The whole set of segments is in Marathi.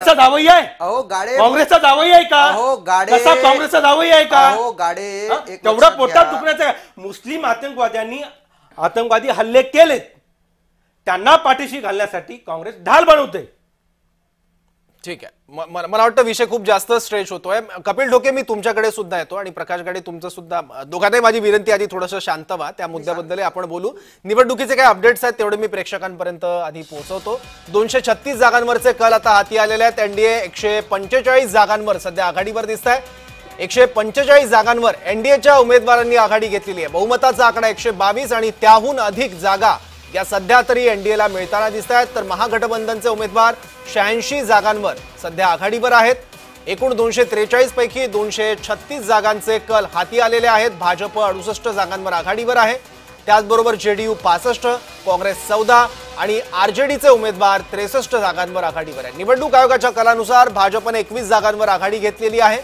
दावाई आहे? अहो गाडे काँग्रेसचा दावाई आहे का? अहो गाडे कसा काँग्रेसचा दावाई आहे का? अहो गाडे तेवढा पोटात दुखण्याचा मुस्लिम आतंकवाद्यांनी आतंकवादी हल्ले केलेत, त्यांना पाठीशी घालण्यासाठी काँग्रेस ढाल बनवते. ठीक आहे, मला वाटतं विषय खूप जास्त स्ट्रेच होतोय. कपिल ढोके, मी तुमच्याकडे सुद्धा येतो आणि प्रकाश गाडे तुमचं सुद्धा. दोघांनाही माझी विनंती, आधी थोडंसं शांत व्हा, त्या मुद्द्याबद्दल आपण बोलू. निवडणुकीचे काही अपडेट्स आहेत तेवढे मी प्रेक्षकांपर्यंत आधी पोहोचवतो. 236 जागांवरचे कल आता हाती आलेले आहेत. एनडीए 145 जागांवर सध्या आघाडीवर दिसत आहे. 145 जागांवर एनडीएच्या उमेदवारांनी आघाडी घेतलेली आहे. बहुमताचा आकडा 122 आणि त्याहून अधिक जागा या सध्या तरी एनडीएला मिळताना दिसत आहेत. तर महागठबंधनचे उमेदवार 86 जागांवर सध्या आघाडीवर आहेत. एकूण 243 पैकी 236 जागांचे कल हाती आलेले आहेत. भाजप 68 जागांवर आघाडीवर आहे. त्याचबरोबर जेडीयू 65, काँग्रेस 14 आणि आरजेडीचे उमेदवार 63 जागांवर आघाडीवर आहे. निवडणूक आयोगाच्या कलानुसार भाजपने 21 जागांवर आघाडी घेतलेली आहे.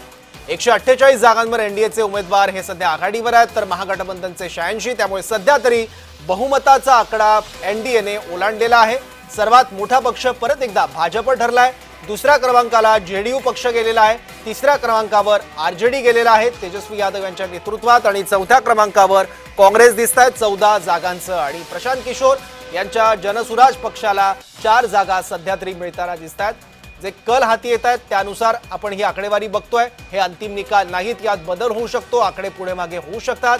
148 जागांवर एनडीएचे उमेदवार हे सध्या आघाडीवर आहेत, तर महागठबंधनचे 86. त्यामुळे सध्या तरी बहुमताचा आकडा एनडीएने ओलांडलेला आहे. सर्वात मोठा पक्ष परत एकदा भाजप ठरलाय. दुसऱ्या क्रमांकाला जेडीयू पक्ष गेलेला आहे. तिसऱ्या क्रमांकावर आरजेडी गेलेला आहे तेजस्वी यादव यांच्या नेतृत्वात. आणि चौथ्या क्रमांकावर काँग्रेस दिसत आहेत 14 जागांचं. आणि प्रशांत किशोर यांच्या जनसुराज पक्षाला 4 जागा सध्या तरी मिळताना दिसत आहेत. जे कल हाती येत आहेत त्यानुसार आपण ही आकडेवारी बघतोय. हे अंतिम निकाल नाहीत, यात बदल होऊ शकतो, आकडे पुढे मागे होऊ शकतात.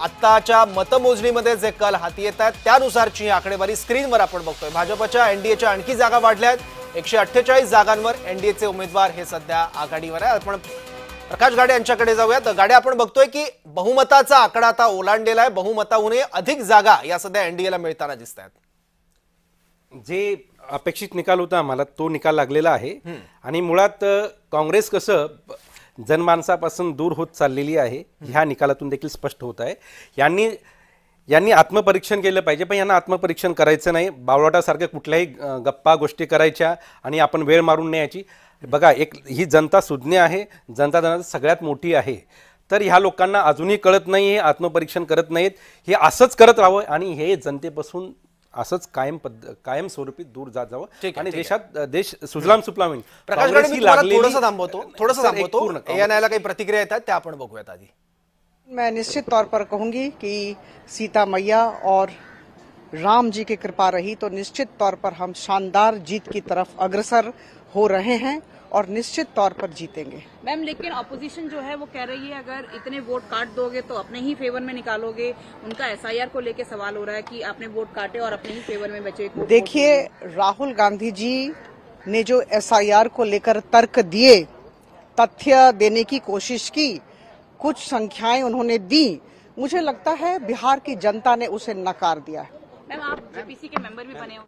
आत्ताच्या मतमोजणीमध्ये जे कल हाती येत आहेत त्यानुसारची आकडेवारी स्क्रीनवर आपण बघतोय. भाजपच्या एनडीएच्या आणखी जागा वाढल्या आहेत. 148 जागांवर एनडीएचे उमेदवार हे सध्या आघाडीवर आहे. आपण प्रकाश गाडे यांच्याकडे जाऊयात. गाडे, आपण बघतोय की बहुमताचा आकडा आता ओलांडलेला आहे. बहुमताहूनही अधिक जागा या सध्या एनडीएला मिळताना दिसत आहेत. जे अपेक्षित निकाल होता आम्हाला तो निकाल लागलेला आहे. आणि मुळात काँग्रेस कसं जनमानसापासून दूर होत चाललेली आहे ह्या निकालातून देखील स्पष्ट होत आहे. यांनी आत्मपरीक्षण केलं पाहिजे, पण यांना आत्मपरीक्षण करायचं नाही. बावळाटासारख्या कुठल्याही गप्पा गोष्टी करायच्या आणि आपण वेळ मारून न्यायची. बघा, ही जनता सुज्ञ आहे, जनता सगळ्यात मोठी आहे. तर ह्या लोकांना अजूनही कळत नाही, हे आत्मपरीक्षण करत नाहीत. हे असंच करत राहावं आणि हे जनतेपासून असंच कायम स्वरूपी दूर जात जावं आणि देश सुजलाम सुफलाम होईल. प्रकाश गाडे, मी थोडंसं थांबवतो. एएनआयला काही प्रतिक्रिया येतात त्या आपण बघूयात आधी. मैं निश्चित तौर पर कहूंगी कि सीता मैया और राम जी की कृपा रही तो निश्चित तौर पर हम शानदार जीत की तरफ अग्रसर हो रहे हैं और निश्चित तौर पर जीतेंगे. मैम, लेकिन ऑपोजिशन जो है वो कह रही है अगर इतने वोट काट दोगे तो अपने ही फेवर में निकालोगे. उनका एसआईआर को लेके सवाल हो रहा है कि आपने वोट काटे और अपने ही फेवर में बचे. देखिए, राहुल गांधी जी ने जो एसआईआर को लेकर तर्क दिए, तथ्य देने की कोशिश की, कुछ संख्याएं उन्होंने दी, मुझे लगता है बिहार की जनता ने उसे नकार दिया है. मैम, आप जेपीसी के मेंबर भी बने हो.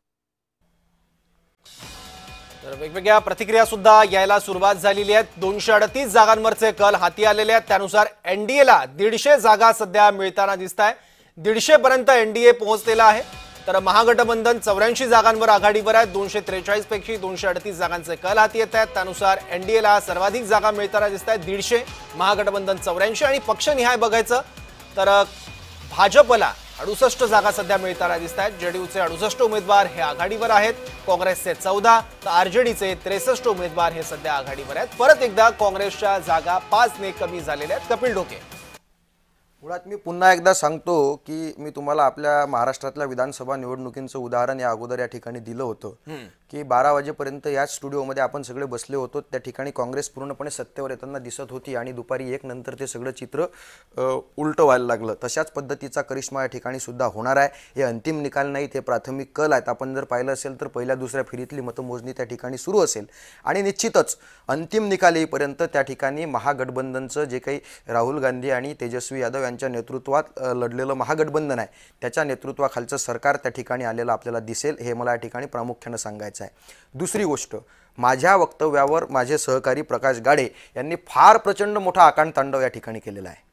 तर वेगवेगळ्या प्रतिक्रिया सुद्धा यायला सुरुवात झालेली आहे. 238 जागांवरचे कल हाती आलेले आहेत. त्यानुसार एनडीएला 150 जागा सध्या मिळताना दिसत आहे. 150 पर्यंत एनडीए पोहोचलेला आहे. तर महागठबंधन 84 जागांवर आघाडीवर आहे. 243 पैकी 238 जागांचे कल हाती येत आहेत. त्यानुसार एनडीएला सर्वाधिक जागा मिळताना दिसत आहेत 150, महागठबंधन 84. आणि पक्षनिहाय बघायचं तर भाजपला 68 जागा सध्या मिळताना दिसत आहेत. जेडीयूचे 68 उमेदवार हे आघाडीवर आहेत. काँग्रेसचे 14 तर आरजेडीचे 63 उमेदवार हे सध्या आघाडीवर आहेत. परत एकदा काँग्रेसच्या जागा 5 ने कमी झालेल्या आहेत. कपिल ढोके, मुळात मी पुन्हा एकदा सांगतो की मी तुम्हाला आपल्या महाराष्ट्रातल्या विधानसभा निवडणुकींचं उदाहरण या अगोदर या ठिकाणी दिलं होतं की 12 वाजेपर्यंत याच स्टुडिओमध्ये आपण सगळे बसले होतो. त्या ठिकाणी काँग्रेस पूर्णपणे सत्तेवर येताना दिसत होती आणि दुपारी 1 नंतर ते सगळं चित्र उलटं व्हायला लागलं. तशाच पद्धतीचा करिश्मा या ठिकाणी सुद्धा होणार आहे. हे अंतिम निकाल नाहीत, हे प्राथमिक कल आहेत. आपण जर पाहिलं असेल तर पहिल्या दुसऱ्या फेरीतली मतमोजणी त्या ठिकाणी सुरू असेल आणि निश्चितच अंतिम निकाल येईपर्यंत त्या ठिकाणी महागठबंधनचं जे काही राहुल गांधी आणि तेजस्वी यादव यांच्या नेतृत्वात लढलेलं महागठबंधन आहे त्याच्या नेतृत्वाखालचं सरकार त्या ठिकाणी आलेलं आपल्याला दिसेल, हे मला या ठिकाणी प्रामुख्यानं सांगायचं आहे. दुसरी गोष्ट, माझ्या वक्तव्यावर माझे सहकारी प्रकाश गाडे यांनी फार प्रचंड मोठा आकांडतांडव या ठिकाणी केलेला आहे.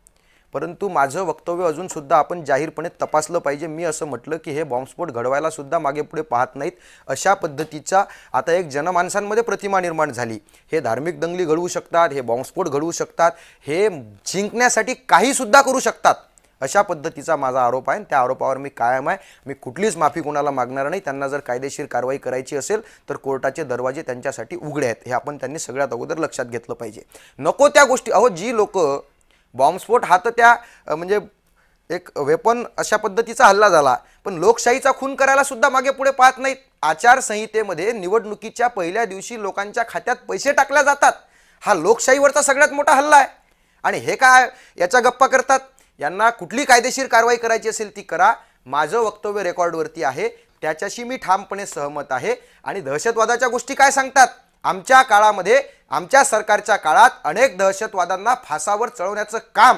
परंतु माझं वक्तव्य अजून सुद्धा आपण जाहीरपणे तपासलं पाहिजे. मी असं म्हटलं की हे बॉम्बस्फोट घडवायला सुद्धा मागे पुढे पाहत नाहीत, अशा पद्धतीचा आता एक जनमानसांमध्ये प्रतिमा निर्माण झाली. हे धार्मिक दंगली घडवू शकतात, हे बॉम्बस्फोट घडवू शकतात, हे जिंकण्यासाठी काही सुद्धा करू शकतात. अशा पद्धतीचा माझा आरोप आहे. त्या आरोपावर मी कायम आहे. मी कुठलीच माफी कोणाला मागणार नाही. त्यांना जर कायदेशीर कारवाई करायची असेल तर कोर्टाचे दरवाजे त्यांच्यासाठी उघडे आहेत. हे आपण त्यांनी सगळ्यात अगोदर लक्षात घेतलं पाहिजे. नको त्या गोष्टी, अहो जी लोक बॉम्बस्फोट हा तर त्या म्हणजे एक वेपन अशा पद्धतीचा हल्ला झाला, पण लोकशाहीचा खून करायला सुद्धा मागे पुढे पाहत नाहीत. आचारसंहितेमध्ये निवडणुकीच्या पहिल्या दिवशी लोकांच्या खात्यात पैसे टाकल्या जातात. हा लोकशाहीवरचा सगळ्यात मोठा हल्ला आहे. आणि हे काय याच्या गप्पा करतात? यांना कुठली कायदेशीर कारवाई करायची असेल ती करा. माझं वक्तव्य रेकॉर्डवरती आहे, त्याच्याशी मी ठामपणे सहमत आहे. आणि दहशतवादाच्या गोष्टी काय सांगतात? आमच्या काळामध्ये, आमच्या सरकारच्या काळात अनेक दहशतवाद्यांना फासावर चढवण्याचं काम